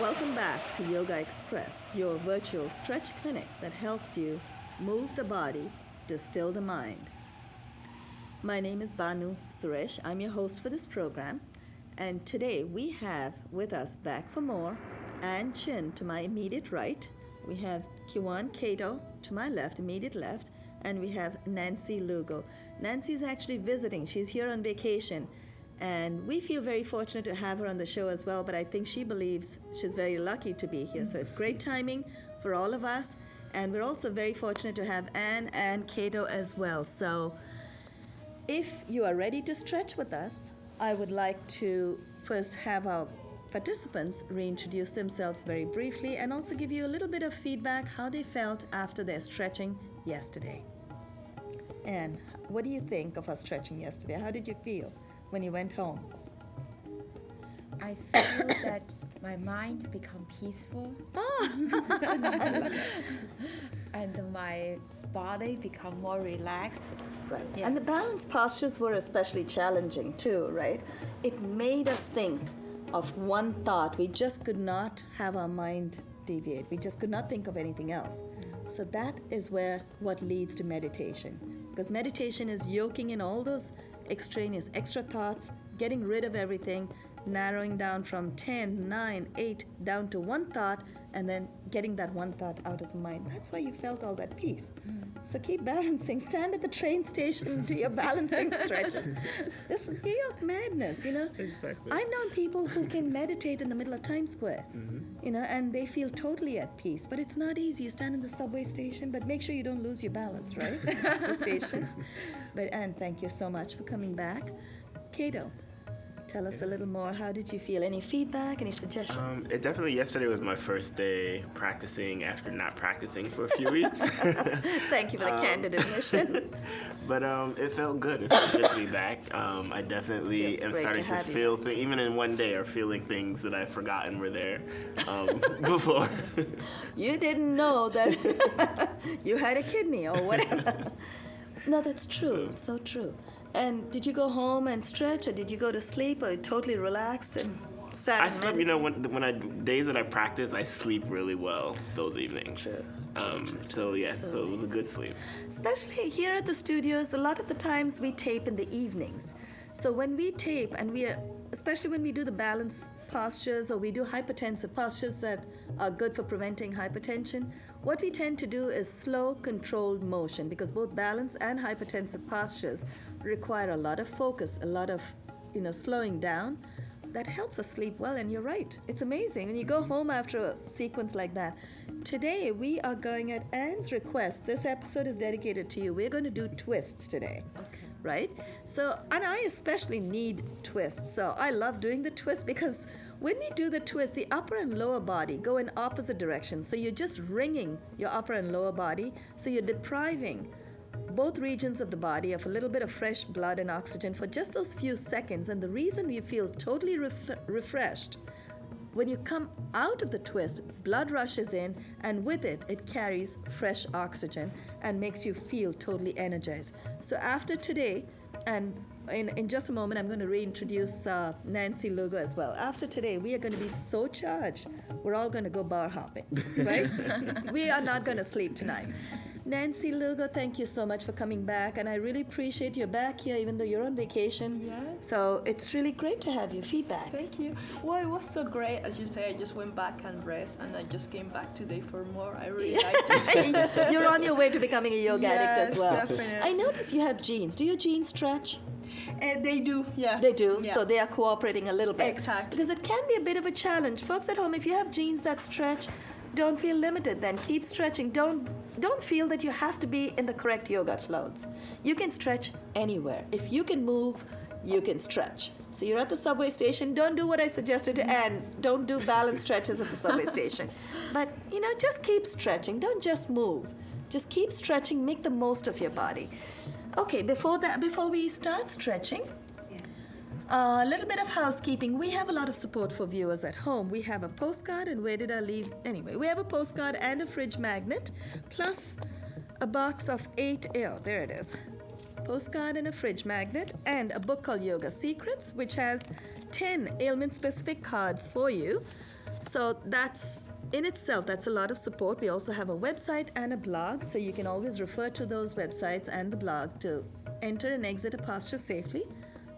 Welcome back to Yogaxpress, your virtual stretch clinic that helps you move the body to still the mind. My name is Banu Suresh. I'm your host for this program. And today we have with us back for more Ann Chin to my immediate right. We have Kiwan Cato to my left, immediate left. And we have Nancy Lugo. Nancy's actually visiting. She's here on vacation. And we feel very fortunate to have her on the show as well, but I think she believes she's very lucky to be here. So it's great timing for all of us. And we're also very fortunate to have Ann and Cato as well. So if you are ready to stretch with us, I would like to first have our participants reintroduce themselves very briefly and also give you a little bit of feedback how they felt after their stretching yesterday. Ann, what do you think of our stretching yesterday? How did you feel when you went home? I feel that my mind become peaceful and my body become more relaxed. Right. Yeah. And the balance postures were especially challenging too, right? It made us think of one thought. We just could not have our mind deviate. We just could not think of anything else. So that is what leads to meditation. Because meditation is yoking in all those extraneous extra thoughts, getting rid of everything, narrowing down from 10, 9, 8 down to one thought, and then getting that one thought out of the mind. That's why you felt all that peace. So keep balancing. Stand at the train station and do your balancing stretches. This is New York madness, you know. Exactly. I've known people who can meditate in the middle of Times Square, you know, and they feel totally at peace. But it's not easy. You stand in the subway station, but make sure you don't lose your balance, right? The station. But Anne, thank you so much for coming back. Cato, tell us a little more. How did you feel? Any feedback? Any suggestions? It definitely, yesterday was my first day practicing after not practicing for a few weeks. Thank you for the candid admission. But it felt good. It felt good to be back. I definitely Feels am great starting to to have you. feel things, even in one day, or feeling things that I've forgotten were there before. You didn't know that you had a kidney or whatever. No, that's true. So true. And did you go home and stretch, or did you go to sleep, or totally relaxed and sat I and sleep, meditated? days that I practice, I sleep really well those evenings. True. So it was a good sleep. Especially here at the studios, a lot of the times we tape in the evenings. So when we tape, and especially when we do the balance postures or we do hypertensive postures that are good for preventing hypertension, what we tend to do is slow, controlled motion, because both balance and hypertensive postures require a lot of focus, a lot of slowing down. That helps us sleep well, and you're right. It's amazing when you go home after a sequence like that. Today, we are going at Anne's request. This episode is dedicated to you. We're going to do twists today. Okay. Right? So, and I especially need twists. So I love doing the twist, because when we do the twist, the upper and lower body go in opposite directions. So you're just wringing your upper and lower body. So you're depriving both regions of the body of a little bit of fresh blood and oxygen for just those few seconds. And the reason you feel totally refreshed, when you come out of the twist, blood rushes in, and with it, it carries fresh oxygen and makes you feel totally energized. So after today, and in just a moment, I'm going to reintroduce Nancy Lugo as well. After today, we are going to be so charged, we're all going to go bar hopping, right? We are not going to sleep tonight. Nancy Lugo, thank you so much for coming back, and I really appreciate you're back here even though you're on vacation. Yes. So it's really great to have you. Feedback. Thank you. Well, it was so great. As you say, I just went back and rest, and I just came back today for more. I really liked it. You're on your way to becoming a yoga addict as well. Definitely. I notice you have jeans. Do your jeans stretch? They do, yeah. They do, Yeah. so they are cooperating a little bit. Exactly. Because it can be a bit of a challenge. Folks at home, if you have jeans that stretch, don't feel limited then. Keep stretching. Don't feel that you have to be in the correct yoga clothes. You can stretch anywhere. If you can move, you can stretch. So you're at the subway station, don't do what I suggested to Anne. Don't do balance stretches at the subway station. But, just keep stretching. Don't just move. Just keep stretching. Make the most of your body. Okay, before we start stretching, a little bit of housekeeping. We have a lot of support for viewers at home. We have a postcard, and where did I leave? Anyway, we have a postcard and a fridge magnet, plus a box of 8, there it is. Postcard and a fridge magnet, and a book called Yoga Secrets, which has 10 ailment-specific cards for you. So that's, in itself, that's a lot of support. We also have a website and a blog, so you can always refer to those websites and the blog to enter and exit a posture safely.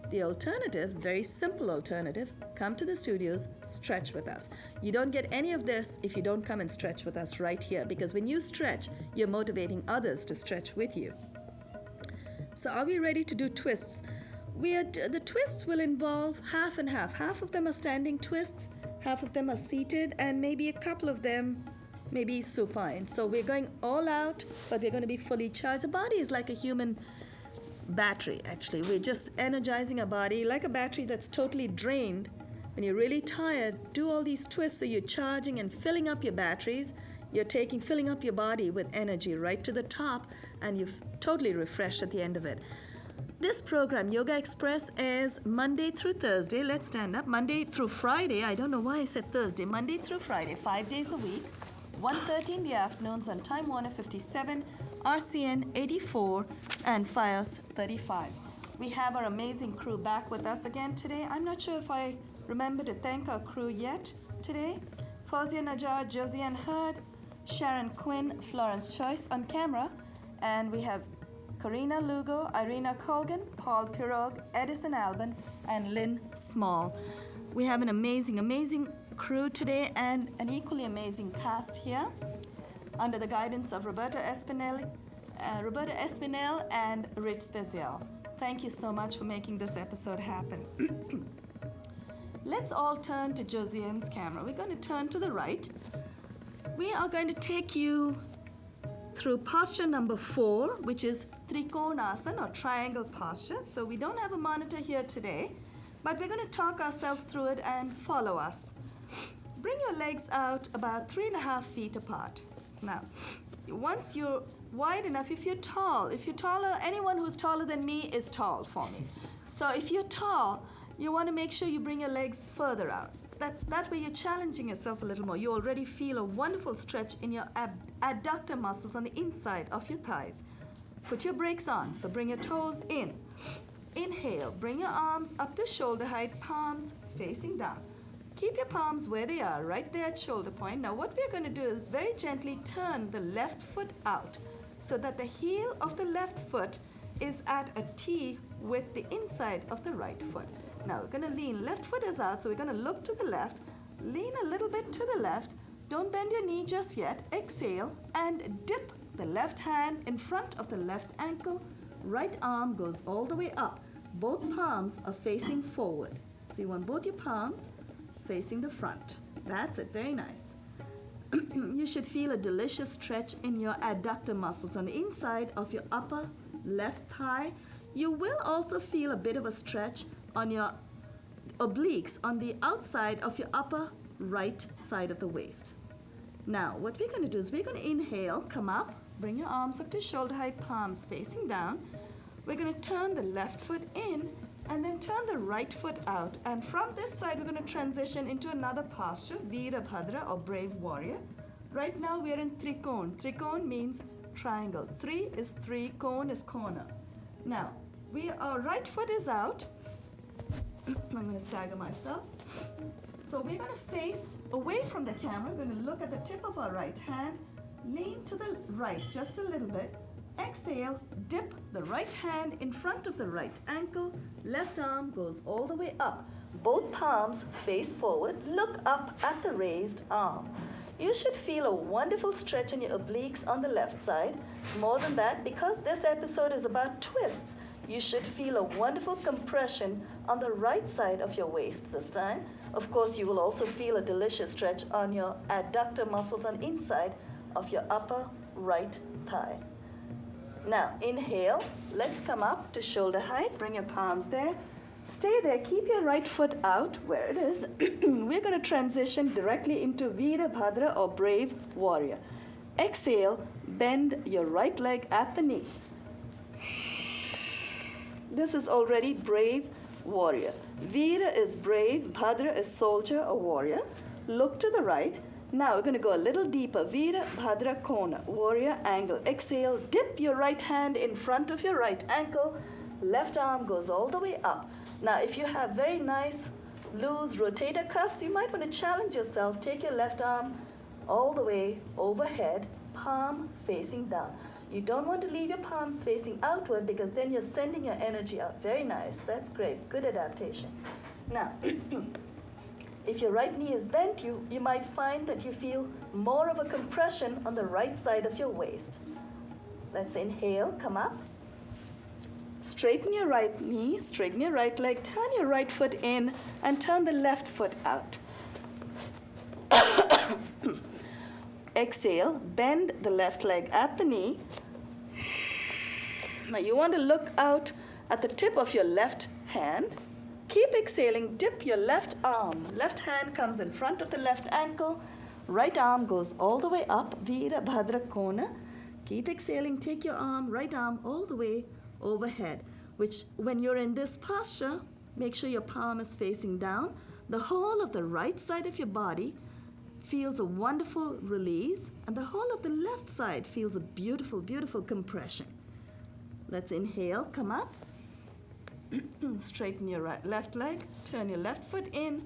The alternative, very simple alternative, come to the studios, stretch with us. You don't get any of this if you don't come and stretch with us right here, because when you stretch, you're motivating others to stretch with you. So are we ready to do twists? The twists will involve half and half. Half of them are standing twists, half of them are seated, and maybe a couple of them maybe supine. So we're going all out, but we're going to be fully charged. The body is like a human battery, actually. We're just energizing a body like a battery that's totally drained. When you're really tired, do all these twists so you're charging and filling up your batteries. You're filling up your body with energy right to the top, and you've totally refreshed at the end of it. This program, Yoga Express, is Monday through Thursday. Let's stand up. Monday through Friday. I don't know why I said Thursday. Monday through Friday, 5 days a week, 1:30 in the afternoons on Time Warner 57, RCN 84, and FiOS 35. We have our amazing crew back with us again today. I'm not sure if I remember to thank our crew yet today. Fawzia Najjar, Josiane Hurd, Sharon Quinn, Florence Choice on camera, and we have Karina Lugo, Irina Colgan, Paul Pirog, Edison Alban, and Lynn Small. We have an amazing crew today, and an equally amazing cast here under the guidance of Roberta Espinel and Rich Spezial. Thank you so much for making this episode happen. Let's all turn to Josiane's camera. We're going to turn to the right. We are going to take you through posture number 4, which is Trikonasana, or triangle posture. So we don't have a monitor here today, but we're going to talk ourselves through it and follow us. Bring your legs out about 3.5 feet apart. Now, once you're wide enough, if you're taller, anyone who's taller than me is tall for me. So if you're tall, you want to make sure you bring your legs further out. That way you're challenging yourself a little more. You already feel a wonderful stretch in your adductor muscles on the inside of your thighs. Put your brakes on, so bring your toes in. Inhale, bring your arms up to shoulder height, palms facing down. Keep your palms where they are, right there at shoulder point. Now what we're going to do is very gently turn the left foot out so that the heel of the left foot is at a T with the inside of the right foot. Now we're going to lean, left foot is out, so we're going to look to the left, lean a little bit to the left, don't bend your knee just yet, exhale, and dip the left hand in front of the left ankle, right arm goes all the way up. Both palms are facing forward. So you want both your palms facing the front. That's it, very nice. You should feel a delicious stretch in your adductor muscles on the inside of your upper left thigh. You will also feel a bit of a stretch on your obliques on the outside of your upper right side of the waist. Now, what we're going to do is we're going to inhale, come up, bring your arms up to shoulder height, palms facing down. We're going to turn the left foot in and then turn the right foot out. And from this side, we're going to transition into another posture, Virabhadra or Brave Warrior. Right now, we're in Trikon. Trikon means triangle. 3 is 3, Kon is corner. Now, our right foot is out. I'm going to stagger myself. So we're going to face away from the camera. We're going to look at the tip of our right hand. Lean to the right just a little bit. Exhale, dip the right hand in front of the right ankle. Left arm goes all the way up. Both palms face forward. Look up at the raised arm. You should feel a wonderful stretch in your obliques on the left side. More than that, because this episode is about twists, You should feel a wonderful compression on the right side of your waist this time. Of course, you will also feel a delicious stretch on your adductor muscles on inside of your upper right thigh. Now, inhale. Let's come up to shoulder height. Bring your palms there. Stay there. Keep your right foot out where it is. We're going to transition directly into Virabhadra or Brave Warrior. Exhale. Bend your right leg at the knee. This is already Brave Warrior. Veera is brave, Bhadra is soldier or warrior. Look to the right. Now we're going to go a little deeper. Veera, Bhadra, Kona, warrior, angle. Exhale, dip your right hand in front of your right ankle. Left arm goes all the way up. Now if you have very nice, loose rotator cuffs, you might want to challenge yourself. Take your left arm all the way overhead, palm facing down. You don't want to leave your palms facing outward because then you're sending your energy out. Very nice. That's great. Good adaptation. Now, if your right knee is bent, you might find that you feel more of a compression on the right side of your waist. Let's inhale. Come up. Straighten your right knee. Straighten your right leg. Turn your right foot in and turn the left foot out. Exhale. Bend the left leg at the knee. Now you want to look out at the tip of your left hand. Keep exhaling, dip your left arm. Left hand comes in front of the left ankle. Right arm goes all the way up, Veera, Bhadra, Kona. Keep exhaling, take your arm, right arm all the way overhead. Which, when you're in this posture, make sure your palm is facing down. The whole of the right side of your body feels a wonderful release, and the whole of the left side feels a beautiful, beautiful compression. Let's inhale, come up. Straighten your left leg, turn your left foot in.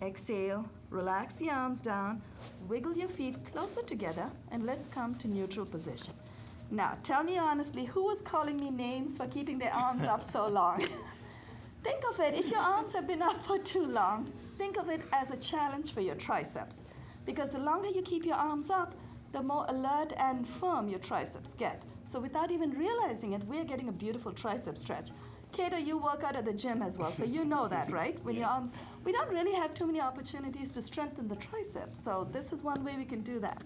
Exhale, relax the arms down, wiggle your feet closer together, and let's come to neutral position. Now, tell me honestly, who was calling me names for keeping their arms up so long? Think of it, if your arms have been up for too long, think of it as a challenge for your triceps. Because the longer you keep your arms up, the more alert and firm your triceps get. So without even realizing it, we're getting a beautiful tricep stretch. Cato, you work out at the gym as well, so you know that, right? When your arms, we don't really have too many opportunities to strengthen the triceps. So this is one way we can do that.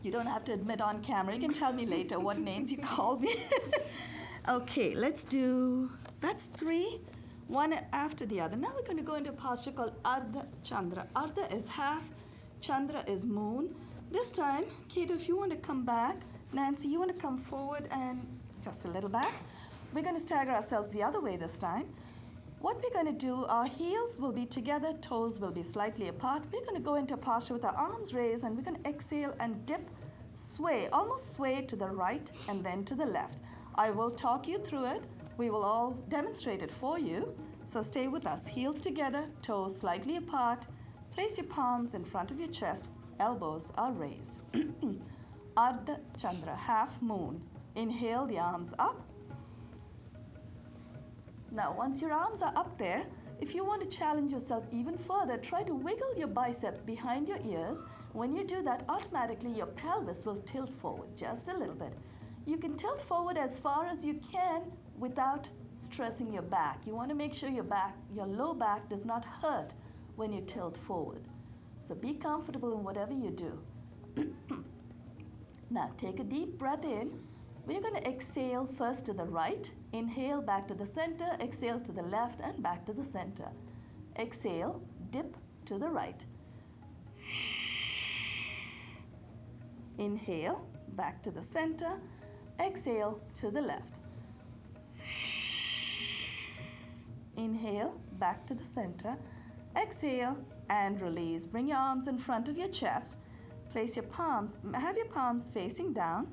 You don't have to admit on camera. You can tell me later what names you call me. Okay, let's do, that's 3, one after the other. Now we're going to go into a posture called Ardha Chandra. Ardha is half, Chandra is moon. This time, Cato, if you want to come back, Nancy, you want to come forward and just a little back. We're going to stagger ourselves the other way this time. What we're going to do, our heels will be together, toes will be slightly apart. We're going to go into a posture with our arms raised, and we're going to exhale and dip, sway, almost sway to the right and then to the left. I will talk you through it. We will all demonstrate it for you. So stay with us. Heels together, toes slightly apart. Place your palms in front of your chest. Elbows are raised. Ardha Chandra, half moon. Inhale the arms up. Now, once your arms are up there, if you want to challenge yourself even further, try to wiggle your biceps behind your ears. When you do that, automatically your pelvis will tilt forward just a little bit. You can tilt forward as far as you can without stressing your back. You want to make sure your low back does not hurt when you tilt forward. So be comfortable in whatever you do. Now take a deep breath in. We're going to exhale first to the right. Inhale back to the center. Exhale to the left and back to the center. Exhale, dip to the right. Inhale, back to the center. Exhale to the left. Inhale, back to the center. Exhale and release. Bring your arms in front of your chest. Place your palms, have your palms facing down.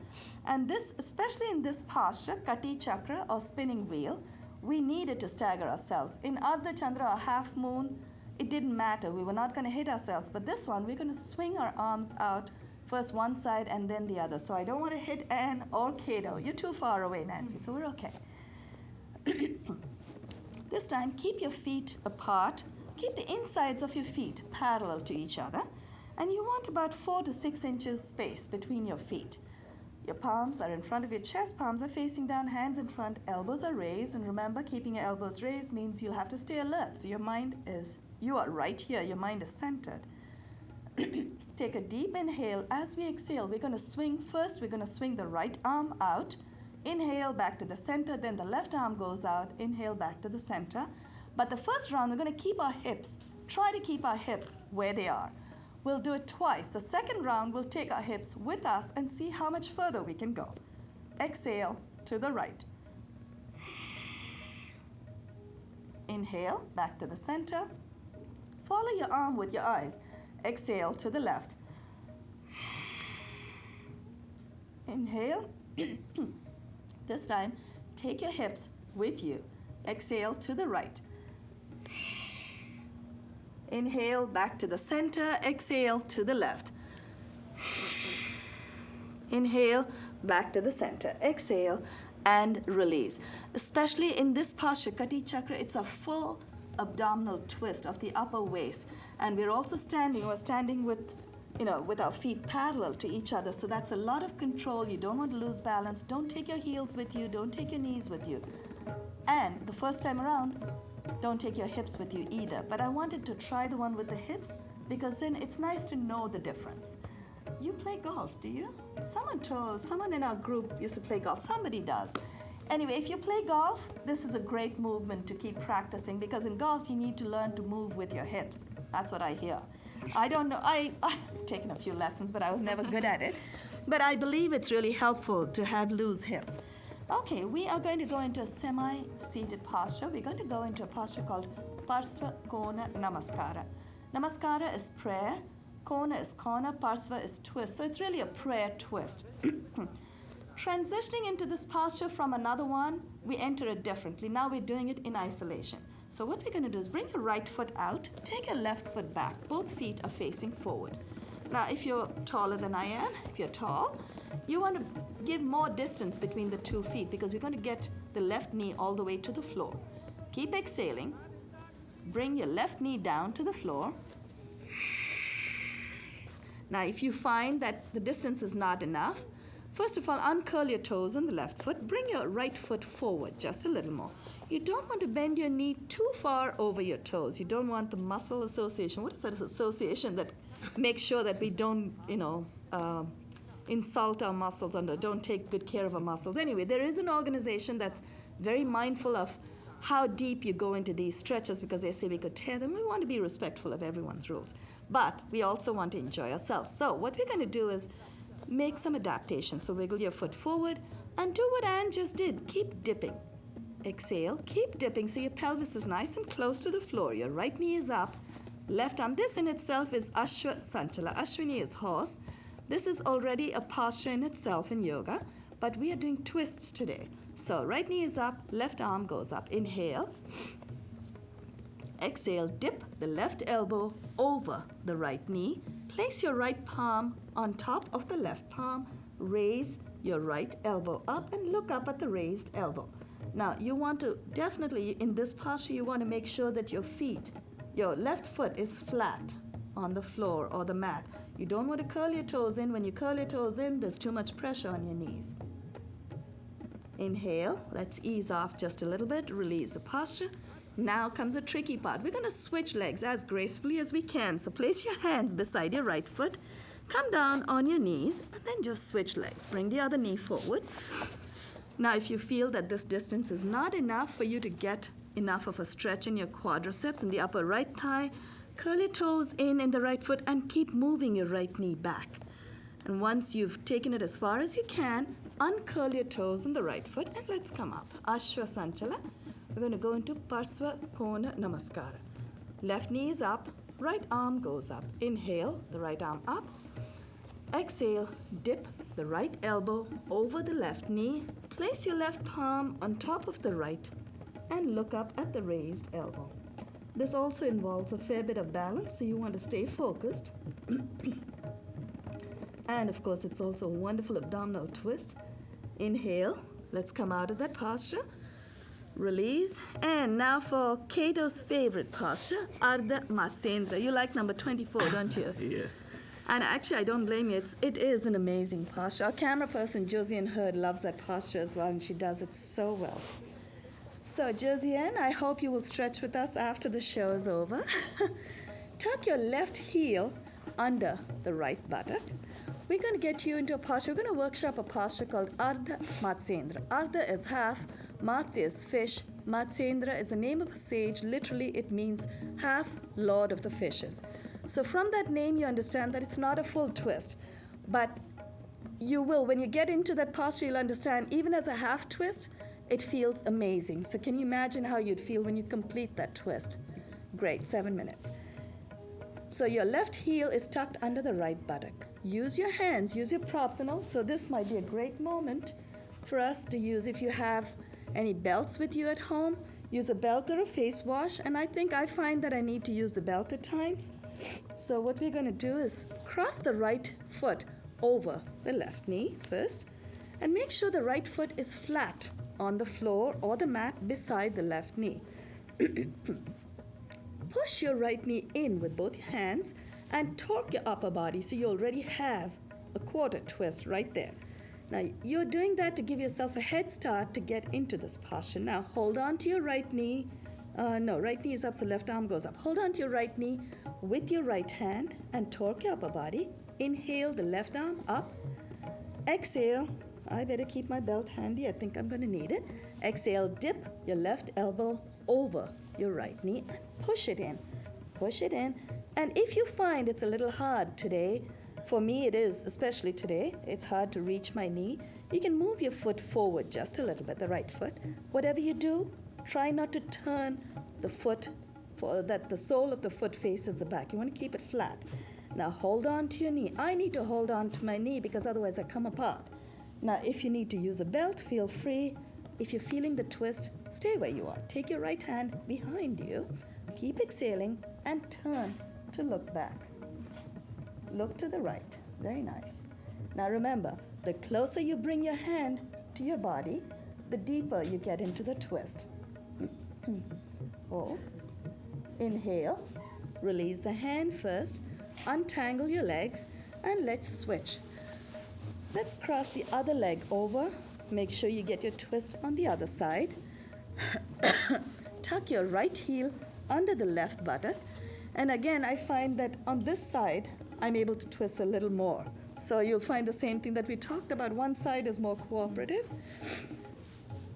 And this, especially in this posture, Kati Chakra or spinning wheel, we needed to stagger ourselves. In Ardha Chandra or half moon, it didn't matter. We were not going to hit ourselves. But this one, we're going to swing our arms out, first one side and then the other. So I don't want to hit Anne or Cato. You're too far away, Nancy, so we're okay. This time, keep your feet apart. Keep the insides of your feet parallel to each other. And you want about 4 to 6 inches space between your feet. Your palms are in front of your chest, palms are facing down, hands in front, elbows are raised. And remember, keeping your elbows raised means you'll have to stay alert. So you are right here, your mind is centered. Take a deep inhale. As we exhale, we're going to swing. First, we're going to swing the right arm out. Inhale, back to the center. Then the left arm goes out. Inhale, back to the center. But the first round, we're going to keep our hips. Try to keep our hips where they are. We'll do it twice. The second round, we'll take our hips with us and see how much further we can go. Exhale to the right. Inhale, back to the center. Follow your arm with your eyes. Exhale to the left. Inhale. This time, take your hips with you. Exhale to the right. Inhale, back to the center. Exhale to the left. Inhale, back to the center. Exhale and release. Especially in this posture, Kati Chakra, it's a full abdominal twist of the upper waist. And we're standing with our feet parallel to each other. So that's a lot of control. You don't want to lose balance. Don't take your heels with you. Don't take your knees with you. And the first time around, don't take your hips with you either. But I wanted to try the one with the hips because then it's nice to know the difference. You play golf, do you? Someone in our group used to play golf. Somebody does. Anyway, if you play golf, this is a great movement to keep practicing because in golf you need to learn to move with your hips. That's what I hear. I don't know. I've taken a few lessons, but I was never good at it. But I believe it's really helpful to have loose hips. Okay, we are going to go into a semi-seated posture. We're going to go into a posture called Parsva Kona Namaskara. Namaskara is prayer. Kona is Kona. Parsva is twist. So it's really a prayer twist. Transitioning into this posture from another one, we enter it differently. Now we're doing it in isolation. So what we're going to do is bring your right foot out, take your left foot back. Both feet are facing forward. Now, if you're taller than I am, if you're tall, you want to give more distance between the 2 feet because we're going to get the left knee all the way to the floor. Keep exhaling. Bring your left knee down to the floor. Now, if you find that the distance is not enough, first of all, uncurl your toes on the left foot. Bring your right foot forward just a little more. You don't want to bend your knee too far over your toes. You don't want the muscle association. What is that association that makes sure that we don't, insult our muscles and don't take good care of our muscles? Anyway, there is an organization that's very mindful of how deep you go into these stretches because they say we could tear them. We want to be respectful of everyone's rules. But we also want to enjoy ourselves. So what we're going to do is make some adaptation. So wiggle your foot forward and do what Anne just did. Keep dipping. Exhale. Keep dipping so your pelvis is nice and close to the floor. Your right knee is up. Left arm. This in itself is Ashwa Sanchala. Ashwini is horse. This is already a posture in itself in yoga. But we are doing twists today. So right knee is up. Left arm goes up. Inhale. Exhale. Dip the left elbow over the right knee. Place your right palm on top of the left palm. Raise your right elbow up and look up at the raised elbow. Now, you want to definitely, in this posture, you want to make sure that your left foot is flat on the floor or the mat. You don't want to curl your toes in. When you curl your toes in, there's too much pressure on your knees. Inhale. Let's ease off just a little bit. Release the posture. Now comes the tricky part. We're going to switch legs as gracefully as we can. So place your hands beside your right foot. Come down on your knees and then just switch legs. Bring the other knee forward. Now, if you feel that this distance is not enough for you to get enough of a stretch in your quadriceps and the upper right thigh, curl your toes in the right foot and keep moving your right knee back. And once you've taken it as far as you can, uncurl your toes on the right foot and let's come up. Ashwa Sanchala. We're going to go into Parsva Kona Namaskara. Left knee is up, right arm goes up. Inhale, the right arm up. Exhale, dip the right elbow over the left knee. Place your left palm on top of the right and look up at the raised elbow. This also involves a fair bit of balance, so you want to stay focused. And of course, it's also a wonderful abdominal twist. Inhale, let's come out of that posture. Release. And now for Cato's favorite posture, Ardha Matsyendra. You like number 24, don't you? Yes. And actually, I don't blame you. It is an amazing posture. Our camera person, Josiane Hurd, loves that posture as well, and she does it so well. So, Josiane, I hope you will stretch with us after the show is over. Tuck your left heel under the right buttock. We're going to get you into a posture. We're going to workshop a posture called Ardha Matsyendra. Ardha is half, Matsya is fish, Matsyendra is the name of a sage. Literally, it means half lord of the fishes. So from that name, you understand that it's not a full twist. But you will, when you get into that posture, you'll understand even as a half twist, it feels amazing. So can you imagine how you'd feel when you complete that twist? Great, 7 minutes. So your left heel is tucked under the right buttock. Use your hands, use your props, and also this might be a great moment for us to use. If you have any belts with you at home, use a belt or a face wash. And I find that I need to use the belt at times. So what we're going to do is cross the right foot over the left knee first, and make sure the right foot is flat on the floor or the mat beside the left knee. Push your right knee in with both your hands and torque your upper body so you already have a quarter twist right there. Now, you're doing that to give yourself a head start to get into this posture. Now, hold on to your right knee. Right knee is up, so left arm goes up. Hold on to your right knee with your right hand and torque your upper body. Inhale the left arm up. Exhale. I better keep my belt handy. I think I'm going to need it. Exhale, dip your left elbow over your right knee and push it in. Push it in. And if you find it's a little hard today, for me it is, especially today, it's hard to reach my knee, you can move your foot forward just a little bit, the right foot. Whatever you do, try not to turn the foot so that the sole of the foot faces the back. You want to keep it flat. Now hold on to your knee. I need to hold on to my knee because otherwise I come apart. Now if you need to use a belt, feel free. If you're feeling the twist, stay where you are. Take your right hand behind you. Keep exhaling and turn to look back. Look to the right. Very nice. Now remember, the closer you bring your hand to your body, the deeper you get into the twist. Hold. Inhale. Release the hand first. Untangle your legs and let's switch. Let's cross the other leg over. Make sure you get your twist on the other side. Tuck your right heel under the left buttock. And again, I find that on this side, I'm able to twist a little more. So you'll find the same thing that we talked about. One side is more cooperative.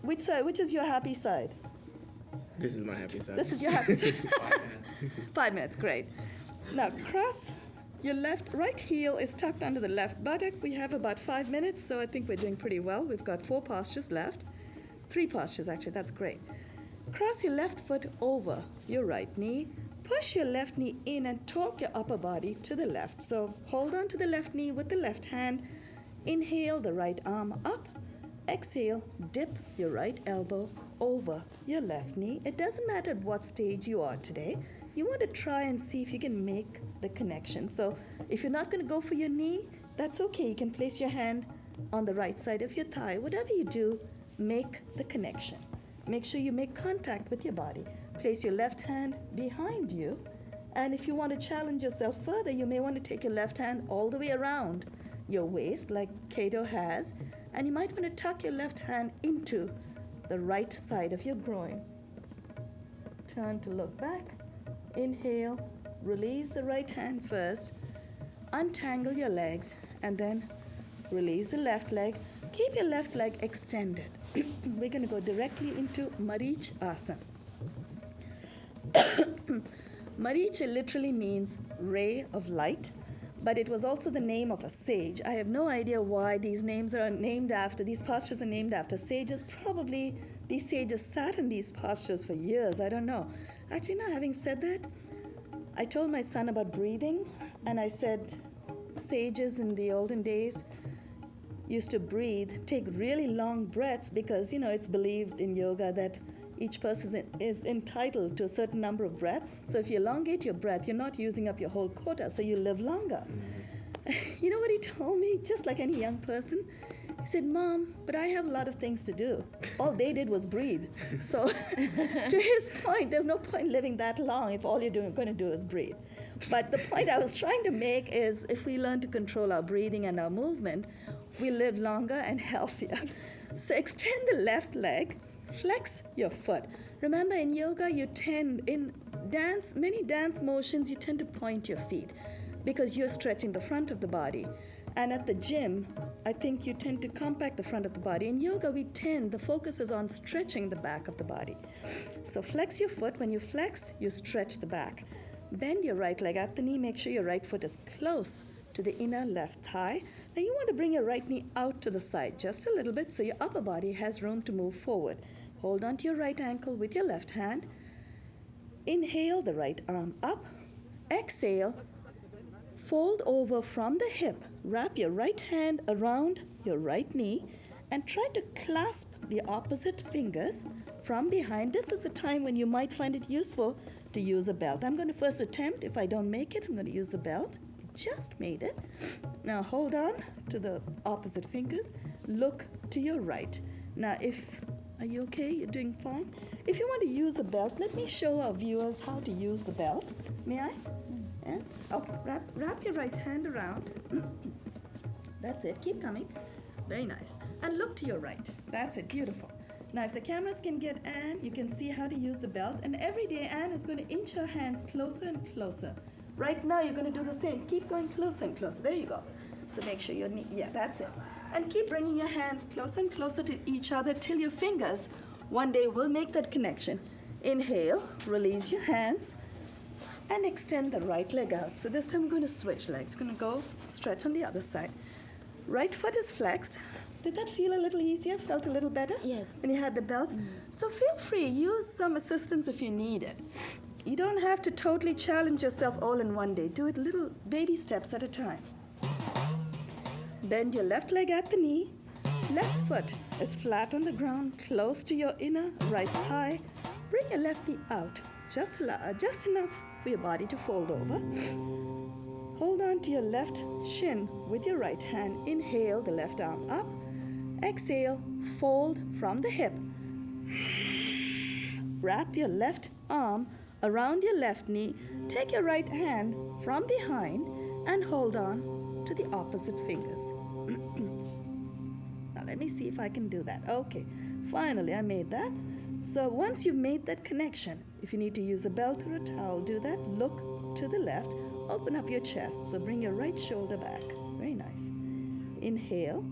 Which side? Which is your happy side? This is my happy side. This is your happy side. 5 minutes, great. Now cross your right heel is tucked under the left buttock. We have about 5 minutes, so I think we're doing pretty well. We've got 4 postures left. 3 postures, actually, that's great. Cross your left foot over your right knee. Push your left knee in and torque your upper body to the left. So hold on to the left knee with the left hand. Inhale the right arm up. Exhale, dip your right elbow over your left knee. It doesn't matter at what stage you are today. You want to try and see if you can make the connection. So if you're not going to go for your knee, that's okay. You can place your hand on the right side of your thigh. Whatever you do, make the connection. Make sure you make contact with your body. Place your left hand behind you. And if you want to challenge yourself further, you may want to take your left hand all the way around your waist like Cato has. And you might want to tuck your left hand into the right side of your groin. Turn to look back. Inhale. Release the right hand first. Untangle your legs and then release the left leg. Keep your left leg extended. We're going to go directly into Marichasana. Maricha literally means ray of light, but it was also the name of a sage. I have no idea why these postures are named after sages. Probably these sages sat in these postures for years. I don't know. Actually, now having said that, I told my son about breathing, and I said sages in the olden days used to take really long breaths because, it's believed in yoga that each person is entitled to a certain number of breaths. So if you elongate your breath, you're not using up your whole quota, so you live longer. You know what he told me, just like any young person? He said, Mom, but I have a lot of things to do. All they did was breathe. So to his point, there's no point living that long if all you're going to do is breathe. But the point I was trying to make is if we learn to control our breathing and our movement, we live longer and healthier. So extend the left leg, flex your foot. Remember, in yoga, in many dance motions, you tend to point your feet because you're stretching the front of the body. And at the gym, I think you tend to compact the front of the body. In yoga, the focus is on stretching the back of the body. So flex your foot. When you flex, you stretch the back. Bend your right leg at the knee. Make sure your right foot is close to the inner left thigh. Now you want to bring your right knee out to the side just a little bit so your upper body has room to move forward. Hold on to your right ankle with your left hand. Inhale the right arm up. Exhale. Fold over from the hip. Wrap your right hand around your right knee and try to clasp the opposite fingers from behind. This is the time when you might find it useful to use a belt. I'm going to first attempt. If I don't make it, I'm going to use the belt. I just made it. Now hold on to the opposite fingers. Look to your right. Now are you okay? You're doing fine? If you want to use a belt, let me show our viewers how to use the belt. May I? Yeah? Okay, wrap your right hand around. That's it. Keep coming. Very nice. And look to your right. That's it. Beautiful. Now, if the cameras can get Anne, you can see how to use the belt. And every day, Anne is going to inch her hands closer and closer. Right now, you're going to do the same. Keep going closer and closer. There you go. So make sure your knee, yeah, that's it. And keep bringing your hands closer and closer to each other till your fingers one day will make that connection. Inhale, release your hands, and extend the right leg out. So this time I'm going to switch legs. We're going to go stretch on the other side. Right foot is flexed. Did that feel a little easier? Felt a little better? Yes. When you had the belt? So feel free. Use some assistance if you need it. You don't have to totally challenge yourself all in one day. Do it little baby steps at a time. Bend your left leg at the knee. Left foot is flat on the ground, close to your inner right thigh. Bring your left knee out, just enough for your body to fold over. Hold on to your left shin with your right hand. Inhale the left arm up. Exhale, fold from the hip. Wrap your left arm around your left knee. Take your right hand from behind and hold on to the opposite fingers. Now let me see if I can do that. Okay, finally I made that. So once you've made that connection, if you need to use a belt or a towel, do that. Look to the left. Open up your chest. So bring your right shoulder back. Very nice. Inhale.